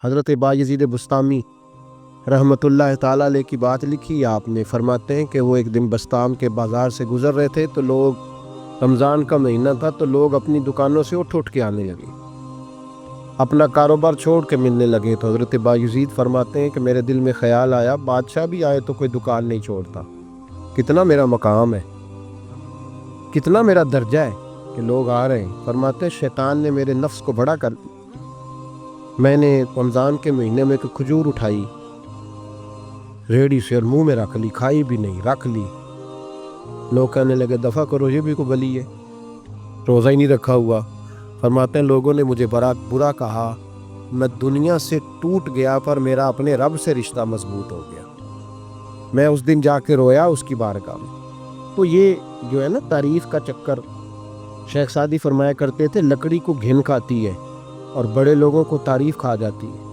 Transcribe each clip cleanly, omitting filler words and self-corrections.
حضرت بایزید بسطامی رحمۃ تعالیٰ علیہ کی بات لکھی آپ نے، فرماتے ہیں کہ وہ ایک دن بسطام کے بازار سے گزر رہے تھے تو لوگ، رمضان کا مہینہ تھا تو لوگ اپنی دکانوں سے اٹھ کے آنے لگے، اپنا کاروبار چھوڑ کے ملنے لگے۔ تو حضرت بایزید فرماتے ہیں کہ میرے دل میں خیال آیا، بادشاہ بھی آئے تو کوئی دکان نہیں چھوڑتا، کتنا میرا مقام ہے، کتنا میرا درجہ ہے کہ لوگ آ رہے ہیں۔ فرماتے ہیں شیطان نے میرے نفس کو بڑا کر دیا، میں نے رمضان کے مہینے میں کوئی کھجور اٹھائی ریڑھی سے اور منہ میں رکھ لی، کھائی بھی نہیں، رکھ لی۔ لوگ کہنے لگے دفع کرو، یہ بھی کوئی بلی ہے، روزہ ہی نہیں رکھا ہوا۔ فرماتے ہیں لوگوں نے مجھے برا کہا، میں دنیا سے ٹوٹ گیا پر میرا اپنے رب سے رشتہ مضبوط ہو گیا۔ میں اس دن جا کے رویا اس کی بارگاہ میں۔ تو یہ جو ہے نا تعریف کا چکر، شیخ سعدی فرمایا کرتے تھے لکڑی کو گھن کھاتی ہے اور بڑے لوگوں کو تعریف کھا جاتی ہے۔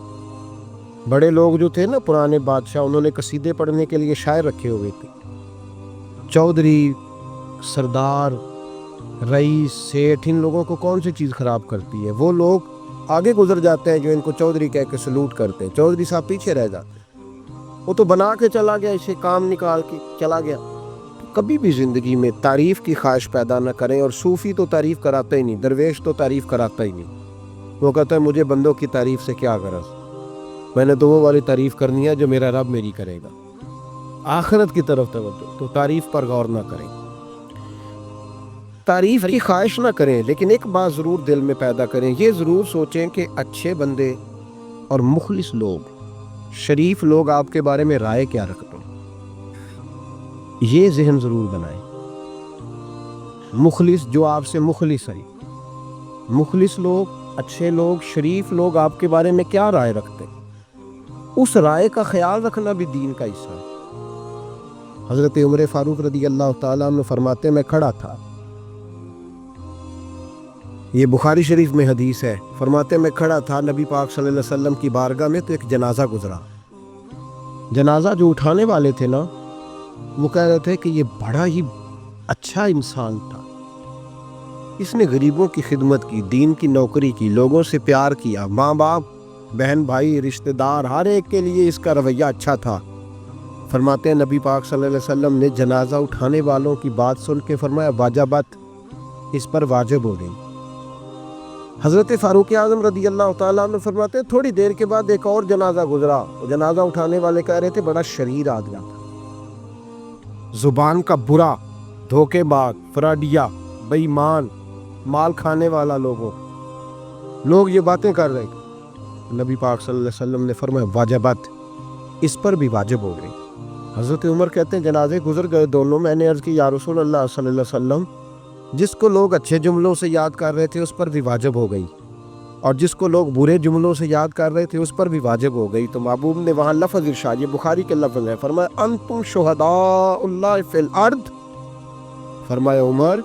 بڑے لوگ جو تھے نا پرانے بادشاہ، انہوں نے قصیدے پڑھنے کے لیے شاعر رکھے ہوئے تھے، چودھری، سردار، رئیس، سیٹھ، ان لوگوں کو کون سی چیز خراب کرتی ہے؟ وہ لوگ آگے گزر جاتے ہیں جو ان کو چودھری کہہ کے سلوٹ کرتے ہیں، چودھری صاحب پیچھے رہ جاتے ہیں، وہ تو بنا کے چلا گیا، اسے کام نکال کے چلا گیا۔ کبھی بھی زندگی میں تعریف کی خواہش پیدا نہ کریں، اور صوفی تو تعریف کراتا ہی نہیں، درویش تو تعریف کراتا ہی نہیں۔ وہ کہتا ہے مجھے بندوں کی تعریف سے کیا غرض، میں نے تو وہ والی تعریف کرنی ہے جو میرا رب میری کرے گا۔ آخرت کی طرف توجہ، تو تعریف پر غور نہ کریں، تعریف کی خواہش نہ کریں، لیکن ایک بات ضرور دل میں پیدا کریں، یہ ضرور سوچیں کہ اچھے بندے اور مخلص لوگ، شریف لوگ آپ کے بارے میں رائے کیا رکھتے ہیں، یہ ذہن ضرور بنائیں۔ مخلص جو آپ سے مخلص ہے، مخلص لوگ، اچھے لوگ، شریف لوگ آپ کے بارے میں کیا رائے رکھتے ہیں، اس رائے کا خیال رکھنا بھی دین کا حصہ ہے۔ حضرت عمر فاروق رضی اللہ تعالیٰ عنہ فرماتے ہیں میں کھڑا تھا، یہ بخاری شریف میں حدیث ہے، فرماتے ہیں میں کھڑا تھا نبی پاک صلی اللہ علیہ وسلم کی بارگاہ میں، تو ایک جنازہ گزرا۔ جنازہ جو اٹھانے والے تھے نا، وہ کہہ رہے تھے کہ یہ بڑا ہی اچھا انسان تھا، اس نے غریبوں کی خدمت کی، دین کی نوکری کی، لوگوں سے پیار کیا، ماں باپ، بہن بھائی، رشتہ دار، ہر ایک کے لیے اس کا رویہ اچھا تھا۔ فرماتے ہیں نبی پاک صلی اللہ علیہ وسلم نے جنازہ اٹھانے والوں کی بات سن کے فرمایا واجبت، اس پر واجب ہو گئی۔ حضرت فاروق اعظم رضی اللہ تعالیٰ عنہ فرماتے ہیں تھوڑی دیر کے بعد ایک اور جنازہ گزرا، جنازہ اٹھانے والے کہہ رہے تھے بڑا شریر آدمی تھا، زبان کا برا، دھوکے باز، فراڈیا، بے ایمان، مال کھانے والا، لوگ یہ باتیں کر رہے تھے۔ نبی پاک صلی اللہ علیہ وسلم نے فرمایا واجبت، اس پر بھی واجب ہو گئی۔ حضرت عمر کہتے ہیں جنازے گزر گئے دونوں، میں نے عرض کی یا رسول اللہ صلی اللہ علیہ وسلم، جس کو لوگ اچھے جملوں سے یاد کر رہے تھے اس پر بھی واجب ہو گئی، اور جس کو لوگ برے جملوں سے یاد کر رہے تھے اس پر بھی واجب ہو گئی۔ تو محبوب نے وہاں لفظ ارشاد، یہ بخاری کے لفظ ہے، فرمایا انتم شہداء اللہ فی الارض، فرمایا عمر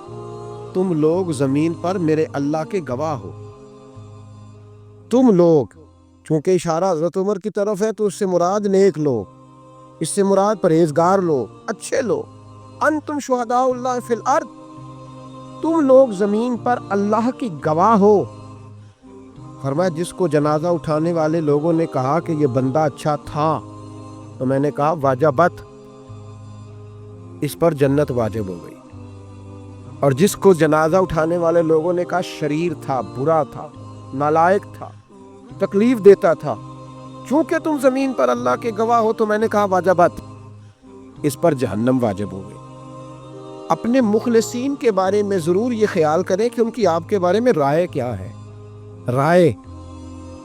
تم لوگ زمین پر میرے اللہ کے گواہ ہو، تم لوگ، چونکہ اشارہ حضرت عمر کی طرف ہے تو اس سے مراد نیک لوگ، اس سے مراد پرہیزگار لوگ، اچھے لوگ، انتم شہداء اللہ فی الارض، تم لوگ زمین پر اللہ کی گواہ ہو۔ فرمایا جس کو جنازہ اٹھانے والے لوگوں نے کہا کہ یہ بندہ اچھا تھا، تو میں نے کہا واجبت، اس پر جنت واجب ہو گئی، اور جس کو جنازہ اٹھانے والے لوگوں نے کہا شریر تھا، برا تھا، نالائق تھا، تکلیف دیتا تھا، چونکہ تم زمین پر اللہ کے گواہ ہو، تو میں نے کہا واجبت، اس پر جہنم واجب ہو گئی۔ اپنے مخلصین کے بارے میں ضرور یہ خیال کریں کہ ان کی آپ کے بارے میں رائے کیا ہے۔ رائے،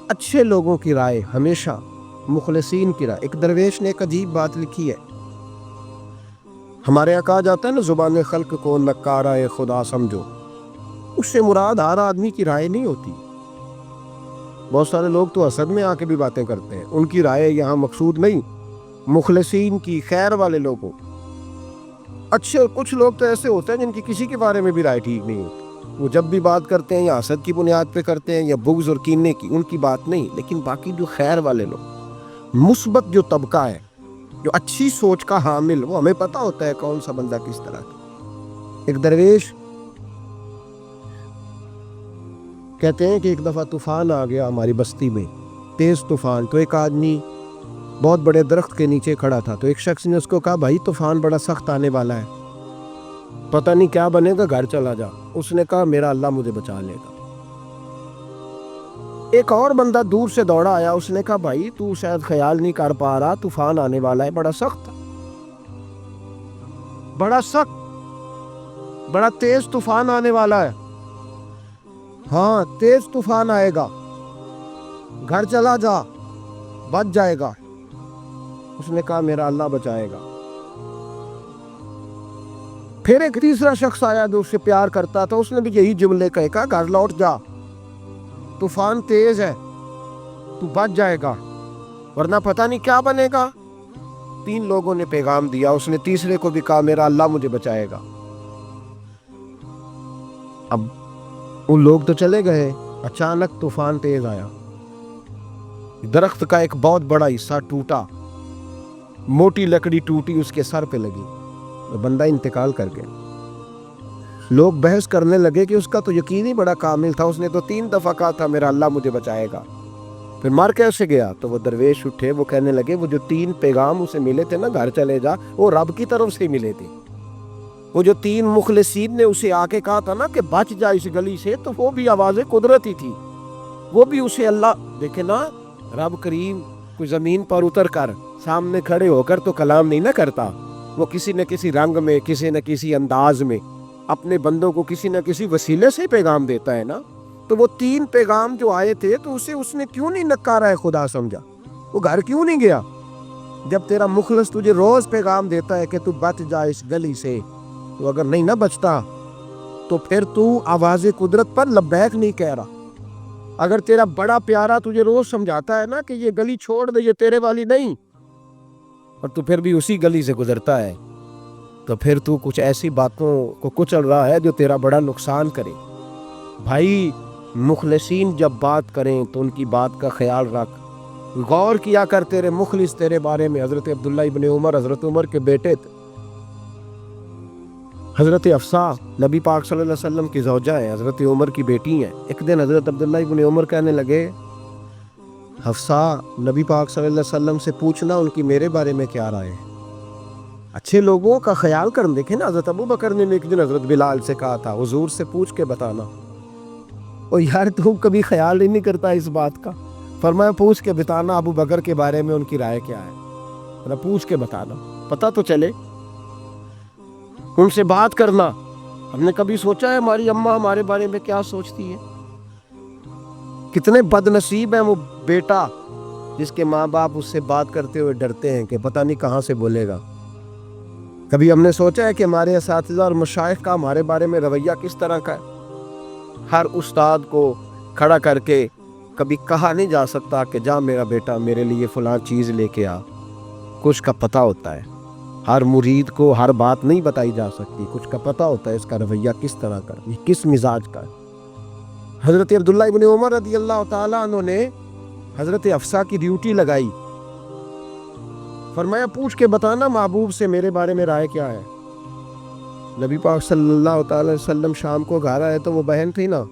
اچھے لوگوں کی رائے، ہمیشہ مخلصین کی رائے۔ ایک درویش نے ایک عجیب بات لکھی ہے، ہمارے یہاں کہا جاتا ہے نا زبان خلق کو نکارہ خدا سمجھو، اس سے مراد ہر آدمی کی رائے نہیں ہوتی، بہت سارے لوگ تو حسد میں آ کے بھی باتیں کرتے ہیں، ان کی رائے یہاں مقصود نہیں، مخلصین کی، خیر والے لوگوں، اچھے۔ کچھ لوگ تو ایسے ہوتے ہیں جن کی کسی کے بارے میں بھی رائے ٹھیک نہیں ہوتی، وہ جب بھی بات کرتے ہیں یا حسد کی بنیاد پہ کرتے ہیں یا بغض اور کینے کی، ان کی بات نہیں، لیکن باقی جو خیر والے لوگ، مثبت جو طبقہ ہے، جو اچھی سوچ کا حامل، وہ ہمیں پتہ ہوتا ہے کون سا بندہ کس طرح کا۔ ایک درویش کہتے ہیں کہ ایک دفعہ طوفان آ گیا ہماری بستی میں، تیز طوفان. تو ایک آدمی بہت بڑے درخت کے نیچے کھڑا تھا. تو ایک شخص نے اس کو کہا بھائی طوفان بڑا سخت آنے والا ہے, پتہ نہیں کیا بنے گا, گھر چلا جا. اس نے کہا میرا اللہ مجھے بچا لے گا. ایک اور بندہ دور سے دوڑا آیا, اس نے کہا بھائی تو شاید خیال نہیں کر پا رہا, طوفان آنے والا ہے بڑا سخت, بڑا تیز طوفان آنے والا ہے. ہاں تیز طوفان آئے گا, گھر چلا جا, بچ جائے گا. اس نے کہا میرا اللہ بچائے گا. پھر ایک تیسرا شخص آیا جو اس سے پیار کرتا تھا, اس نے بھی یہی جملے کہا گھر لوٹ جا, طوفان تیز ہے, تو بچ جائے گا ورنہ پتہ نہیں کیا بنے گا. 3 لوگوں نے پیغام دیا, اس نے تیسرے کو بھی کہا میرا اللہ مجھے بچائے گا. اب وہ لوگ تو چلے گئے, اچانک طوفان تیز آیا, درخت کا ایک بہت بڑا حصہ ٹوٹا, موٹی لکڑی ٹوٹی, اس کے سر پہ لگی, بندہ انتقال کر گیا. لوگ بحث کرنے لگے کہ اس کا تو یقین ہی بڑا کامل تھا, اس نے تو 3 دفعہ کہا تھا میرا اللہ مجھے بچائے گا, پھر مر کیسے گیا. تو وہ درویش اٹھے, وہ کہنے لگے وہ جو 3 پیغام اسے ملے تھے نا, گھر چلے جا, وہ رب کی طرف سے ملے تھے. وہ جو 3 مخلصین نے اسے آ کے کہا تھا نا کہ بچ جا اس گلی سے, تو وہ بھی آواز قدرتی تھی, وہ بھی اسے اللہ دیکھے نا. رب کریم کوئی زمین پر اتر کر سامنے کھڑے ہو کر تو کلام نہیں نہ کرتا, وہ کسی نہ کسی رنگ میں, کسی نہ کسی انداز میں اپنے بندوں کو کسی نہ کسی وسیلے سے پیغام دیتا ہے نا. تو وہ 3 پیغام جو آئے تھے تو اسے اس نے کیوں نہیں نکارا ہے خدا سمجھا, وہ گھر کیوں نہیں گیا. جب تیرا مخلص تجھے روز پیغام دیتا ہے کہ تو بچ جا اس گلی سے, تو اگر نہیں نہ بچتا تو پھر تو آواز قدرت پر لبیک نہیں کہہ رہا. اگر تیرا بڑا پیارا تجھے روز سمجھاتا ہے نا کہ یہ گلی چھوڑ دے, یہ تیرے والی نہیں, اور تو پھر بھی اسی گلی سے گزرتا ہے, تو پھر تو کچھ ایسی باتوں کو کچل رہا ہے جو تیرا بڑا نقصان کرے. بھائی مخلصین جب بات کریں تو ان کی بات کا خیال رکھ, غور کیا کر. تیرے مخلص تیرے بارے میں حضرت عبداللہ ابن عمر, حضرت عمر کے بیٹے تھے, حضرت حفصہ نبی پاک صلی اللہ علیہ وسلم کی زوجہ ہیں, حضرت عمر کی بیٹی ہیں. ایک دن حضرت عبداللہ ابن عمر کہنے لگے حفصہ نبی پاک صلی اللہ علیہ وسلم سے پوچھنا ان کی میرے بارے میں کیا رائے ہے, اچھے لوگوں کا خیال کر. دیکھیں نا حضرت ابو بکر نے ایک دن حضرت بلال سے کہا تھا حضور سے پوچھ کے بتانا. اور یار تو کبھی خیال ہی نہیں کرتا اس بات کا. فرمایا پوچھ کے بتانا ابو بکر کے بارے میں ان کی رائے کیا ہے, پوچھ کے بتانا, پتہ تو چلے. ان سے بات کرنا. ہم نے کبھی سوچا ہے ہماری اماں ہمارے بارے میں کیا سوچتی ہے؟ کتنے بد نصیب ہیں وہ بیٹا جس کے ماں باپ اس سے بات کرتے ہوئے ڈرتے ہیں کہ پتہ نہیں کہاں سے بولے گا. کبھی ہم نے سوچا ہے کہ ہمارے اساتذہ اور مشائخ کا ہمارے بارے میں رویہ کس طرح کا ہے؟ ہر استاد کو کھڑا کر کے کبھی کہا نہیں جا سکتا کہ جا میرا بیٹا میرے لیے فلاں چیز لے کے آ. کچھ کا پتہ ہوتا ہے. ہر مرید کو ہر بات نہیں بتائی جا سکتی, کچھ کا پتہ ہوتا ہے اس کا رویہ کس طرح کا, یہ کس مزاج کا ہے. حضرت عبداللہ ابن عمر رضی اللہ تعالیٰ عنہ نے حضرت حفصہ کی ڈیوٹی لگائی. فرمایا پوچھ کے بتانا محبوب سے میرے بارے میں رائے کیا ہے. نبی پاک صلی اللہ تعالی وسلم شام کو گھر آئے تو وہ بہن تھی نا,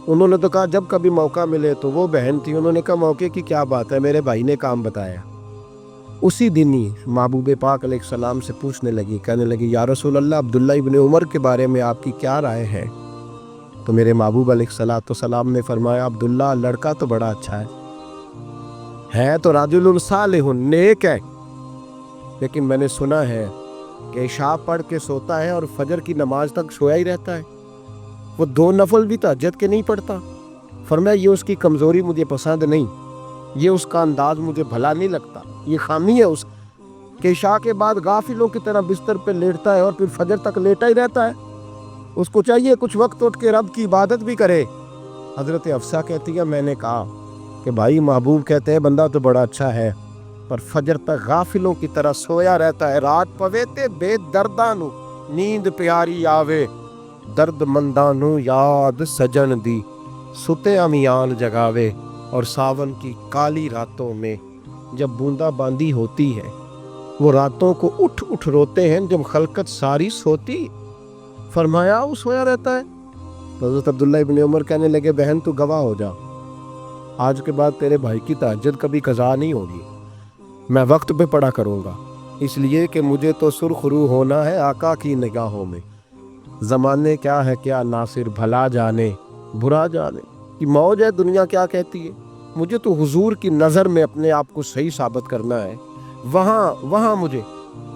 انہوں نے تو کہا جب کبھی موقع ملے تو وہ بہن تھی. انہوں نے کہا موقع کی کیا بات ہے, میرے بھائی نے کام بتایا. اسی دن ہی محبوب پاک علیہ السلام سے پوچھنے لگی, کہنے لگی یا رسول اللہ عبداللہ ابن عمر کے بارے میں آپ کی کیا رائے ہے. تو میرے محبوب علیہ السلام نے فرمایا عبداللہ لڑکا تو بڑا اچھا ہے تو رجل صالح نیک ہے, لیکن میں نے سنا ہے کہ عشاء پڑھ کے سوتا ہے اور فجر کی نماز تک سویا ہی رہتا ہے. وہ 2 نفل بھی تہجد کے نہیں پڑھتا. فرمایا یہ اس کی کمزوری مجھے پسند نہیں, یہ اس کا انداز مجھے بھلا نہیں لگتا. یہ خامی ہے اس کہ عشاء کے بعد غافلوں کی طرح بستر پہ لیٹتا ہے اور پھر فجر تک لیٹا ہی رہتا ہے. اس کو چاہیے کچھ وقت اٹھ کے رب کی عبادت بھی کرے. حضرت حفصہ کہتی ہے میں نے کہا کہ بھائی محبوب کہتے ہیں بندہ تو بڑا اچھا ہے پر فجر تک غافلوں کی طرح سویا رہتا ہے. رات پوے تے بے دردانو نیند پیاری آوے, درد مندانو یاد سجن دی ستے امیان جگاوے. اور ساون کی کالی راتوں میں جب بوندا باندی ہوتی ہے وہ راتوں کو اٹھ اٹھ روتے ہیں جب خلقت ساری سوتی. فرمایا وہ سویا رہتا ہے. حضرت عبداللہ ابن عمر کہنے لگے بہن تو گواہ ہو جا, آج کے بعد تیرے بھائی کی تہجد کبھی قضا نہیں ہوگی، میں وقت پہ پڑھا کروں گا، اس لیے کہ مجھے تو سرخ رو ہونا ہے آقا کی نگاہوں میں۔ زمانے کیا ہے کیا ناصر، بھلا جانے برا جانے کہ موج ہے دنیا کیا کہتی ہے، مجھے تو حضور کی نظر میں اپنے آپ کو صحیح ثابت کرنا ہے۔ وہاں مجھے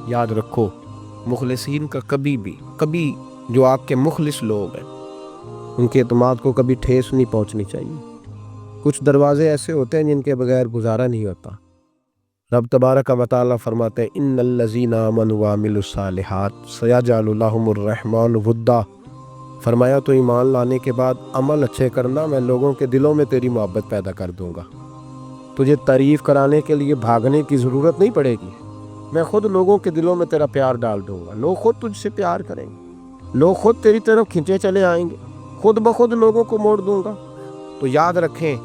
یاد رکھو، مخلصین کا کبھی جو آپ کے مخلص لوگ ہیں ان کے اعتماد کو کبھی ٹھیس نہیں پہنچنی چاہیے۔ کچھ دروازے ایسے ہوتے ہیں جن کے بغیر گزارا نہیں ہوتا۔ رب تبارک و تعالیٰ فرماتے ہیں ان الذین آمنوا وعملوا الصالحات سیجعل لهم الرحمن ودا، فرمایا تو ایمان لانے کے بعد عمل اچھے کرنا، میں لوگوں کے دلوں میں تیری محبت پیدا کر دوں گا۔ تجھے تعریف کرانے کے لیے بھاگنے کی ضرورت نہیں پڑے گی، میں خود لوگوں کے دلوں میں تیرا پیار ڈال دوں گا، لوگ خود تجھ سے پیار کریں گے، لوگ خود تیری طرف کھنچے چلے آئیں گے، خود بخود لوگوں کو موڑ دوں گا۔ تو یاد رکھیں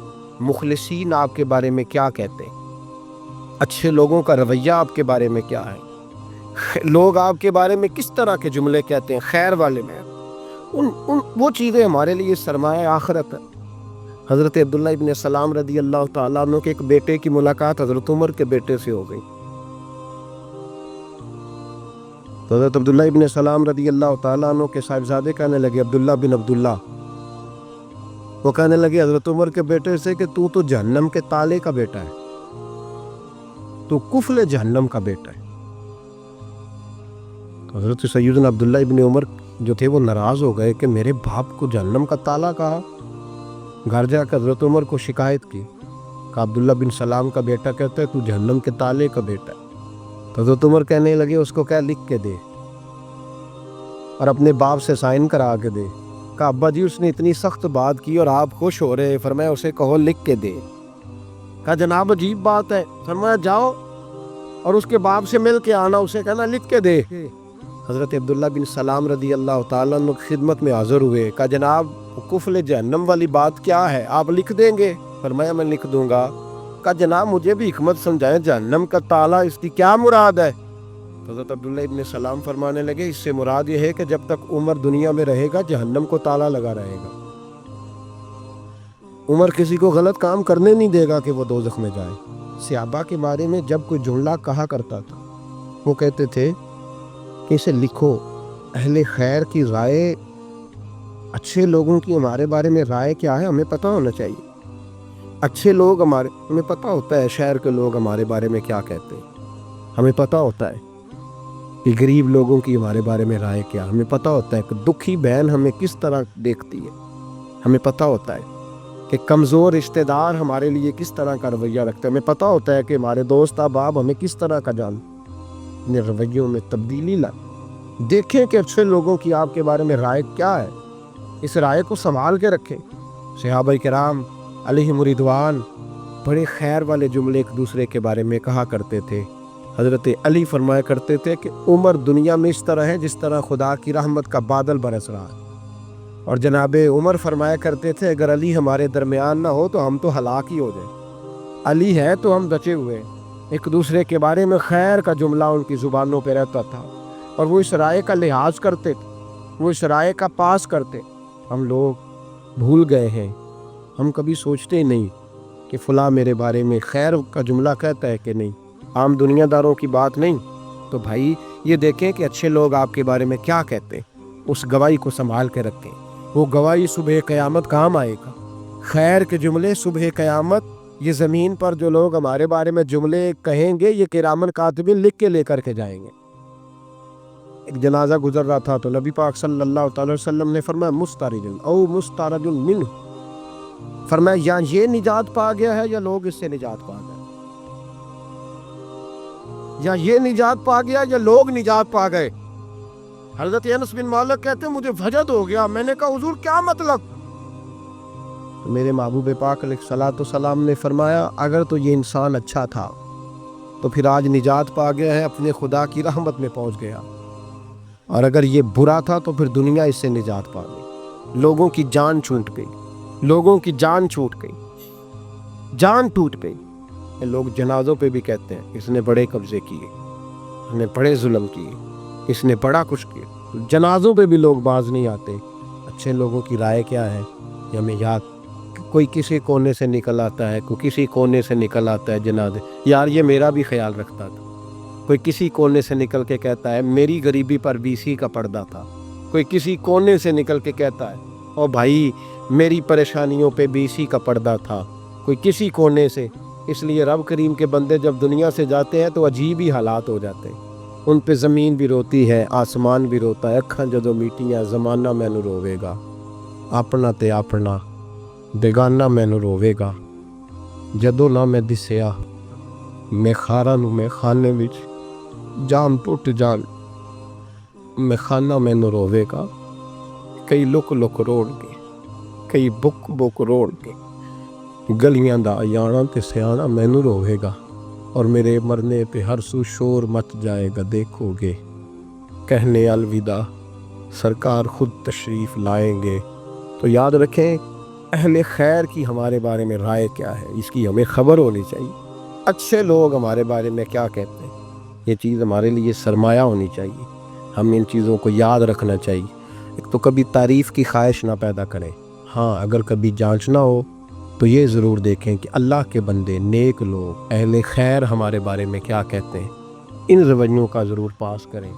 مخلصین آپ کے بارے میں کیا کہتے ہیں، اچھے لوگوں کا رویہ آپ کے بارے میں کیا ہے، لوگ آپ کے بارے میں کس طرح کے جملے کہتے ہیں خیر والے میں، وہ چیزیں ہمارے لیے سرمایہ آخرت ہے۔ حضرت عبداللہ ابن سلام رضی اللہ تعالیٰ عنہ کے ایک بیٹے کی ملاقات حضرت عمر کے بیٹے سے ہو گئی۔ تو حضرت عبداللہ ابن سلام رضی اللہ تعالیٰ عنہ کے صاحبزادے کہنے لگے عبداللہ بن عبداللہ، وہ کہنے لگے حضرت عمر کے بیٹے سے کہ تو جہنم کے تالے کا بیٹا ہے، تو کفل جہنم کا بیٹا ہے۔ تو حضرت سیدنا عبداللہ ابن عمر جو تھے وہ ناراض ہو گئے کہ میرے باپ کو جہنم کا تالا کہا۔ گھر جا کر حضرت عمر کو شکایت کی کہ عبداللہ بن سلام کا بیٹا کہتا ہے تو جہنم کے تالے کا بیٹا ہے۔ تو حضرت عمر کہنے لگے اس کو کیا لکھ کے دے اور اپنے باپ سے سائن کرا کے دے۔ کہا ابا جی اس نے اتنی سخت بات کی اور آپ خوش ہو رہے، فرمایا اسے کہو لکھ کے دے۔ کہا جناب عجیب بات ہے، فرمایا جاؤ اور اس کے باپ سے مل کے آنا، اسے کہنا لکھ کے دے۔ حضرت عبداللہ بن سلام رضی اللہ تعالیٰ عنہ کی خدمت میں حاضر ہوئے، کہا جناب کفل جہنم والی بات کیا ہے، آپ لکھ دیں گے؟ فرمایا میں لکھ دوں گا۔ کہا جناب مجھے بھی حکمت سمجھائیں، جہنم کا تالا اس کی کیا مراد ہے؟ حضرت عبداللہ ابن سلام فرمانے لگے اس سے مراد یہ ہے کہ جب تک عمر دنیا میں رہے گا جہنم کو تالا لگا رہے گا، عمر کسی کو غلط کام کرنے نہیں دے گا کہ وہ دوزخ میں جائے۔ صحابہ کے بارے میں جب کوئی جملہ کہا کرتا تھا وہ کہتے تھے کہ اسے لکھو، اہل خیر کی رائے، اچھے لوگوں کی ہمارے بارے میں رائے کیا ہے ہمیں پتہ ہونا چاہیے۔ اچھے لوگ ہمیں پتہ ہوتا ہے شہر کے لوگ ہمارے بارے میں کیا کہتے ہیں، ہمیں پتہ ہوتا ہے کہ غریب لوگوں کی ہمارے بارے میں رائے کیا، ہمیں پتہ ہوتا ہے کہ دکھی بہن ہمیں کس طرح دیکھتی ہے، ہمیں پتہ ہوتا ہے کہ کمزور رشتہ دار ہمارے لیے کس طرح کا رویہ رکھتے ہیں، ہمیں پتہ ہوتا ہے کہ ہمارے دوست احباب ہمیں کس طرح کا جان، اپنے رویوں میں تبدیلی لائیں۔ دیکھیں کہ اچھے لوگوں کی آپ کے بارے میں رائے کیا ہے، اس رائے کو سنبھال کے رکھیں۔ صحابہ کرام علیہم رضوان بڑے خیر والے جملے ایک دوسرے کے بارے میں کہا کرتے تھے۔ حضرت علی فرمایا کرتے تھے کہ عمر دنیا میں اس طرح ہے جس طرح خدا کی رحمت کا بادل برس رہا ہے، اور جناب عمر فرمایا کرتے تھے اگر علی ہمارے درمیان نہ ہو تو ہم تو ہلاک ہی ہو جائیں، علی ہے تو ہم بچے ہوئے۔ ایک دوسرے کے بارے میں خیر کا جملہ ان کی زبانوں پہ رہتا تھا اور وہ اس رائے کا لحاظ کرتے تھے، وہ اس رائے کا پاس کرتے۔ ہم لوگ بھول گئے ہیں، ہم کبھی سوچتے نہیں کہ فلاں میرے بارے میں خیر کا جملہ کہتا ہے کہ نہیں، عام دنیا داروں کی بات نہیں۔ تو بھائی یہ دیکھیں کہ اچھے لوگ آپ کے بارے میں کیا کہتے ہیں، اس گواہی کو سنبھال کے رکھیں، وہ گواہی صبح قیامت کام آئے گا۔ خیر کے جملے صبح قیامت، یہ زمین پر جو لوگ ہمارے بارے میں جملے کہیں گے یہ کرامن کاتبین لکھ کے لے کر کے جائیں گے۔ ایک جنازہ گزر رہا تھا تو نبی پاک صلی اللہ تعالی وسلم نے فرمایا مسترجن او مسترجن منہ، فرمایا یا یہ نجات پا گیا ہے یا لوگ اس سے نجات پا گئے، یا یہ نجات پا گیا یا لوگ نجات پا گئے۔ حضرت انس بن مالک کہتے ہیں مجھے وجد ہو گیا، میں نے کہا حضور کیا مطلب؟ تو میرے محبوب پاک علیہ الصلوۃ والسلام نے فرمایا اگر تو یہ انسان اچھا تھا تو پھر آج نجات پا گیا ہے، اپنے خدا کی رحمت میں پہنچ گیا، اور اگر یہ برا تھا تو پھر دنیا اس سے نجات پا گئی۔ لوگوں کی جان چھوٹ گئی، لوگوں کی جان چھوٹ گئی، جان ٹوٹ گئی۔ لوگ جنازوں پہ بھی کہتے ہیں اس نے بڑے قبضے کیے، اس نے بڑے ظلم کیے، اس نے بڑا کچھ کیا۔ جنازوں پہ بھی لوگ باز نہیں آتے۔ اچھے لوگوں کی رائے کیا ہے یہ ہمیں یاد کوئی کسی کونے سے نکل آتا ہے، کوئی کسی کونے سے نکل آتا ہے جنازے، یار یہ میرا بھی خیال رکھتا تھا۔ کوئی کسی کونے سے نکل کے کہتا ہے میری غریبی پر BC کا پردہ تھا۔ کوئی کسی کونے سے نکل کے کہتا ہے او بھائی میری پریشانیوں پہ BC کا پردہ تھا، کوئی کسی کونے سے۔ اس لیے رب کریم کے بندے جب دنیا سے جاتے ہیں تو عجیب ہی حالات ہو جاتے ہیں، ان پہ زمین بھی روتی ہے، آسمان بھی روتا ہے، اکھاں جدوں میٹیاں زمانہ مینوں روے گا، اپنا تے اپنا بیگانہ مینوں روے گا، جدوں نہ میں دسیا میں خاراں نوں میں خانے وچ جام ٹوٹ جان میں خانہ مینوں روے گا، کئی لک لک روڑ کے، کئی بک بک روڑ کے، گلیاں دا یانا تے سیانا مینوں روے گا، اور میرے مرنے پہ ہر سو شور مچ جائے گا، دیکھو گے کہنے الوداع سرکار خود تشریف لائیں گے۔ تو یاد رکھیں اہل خیر کی ہمارے بارے میں رائے کیا ہے، اس کی ہمیں خبر ہونی چاہیے۔ اچھے لوگ ہمارے بارے میں کیا کہتے ہیں، یہ چیز ہمارے لیے سرمایہ ہونی چاہیے، ہم ان چیزوں کو یاد رکھنا چاہیے۔ ایک تو کبھی تعریف کی خواہش نہ پیدا کریں، ہاں اگر کبھی جانچنا ہو تو یہ ضرور دیکھیں کہ اللہ کے بندے، نیک لوگ، اہل خیر ہمارے بارے میں کیا کہتے ہیں، ان رویوں کا ضرور پاس کریں۔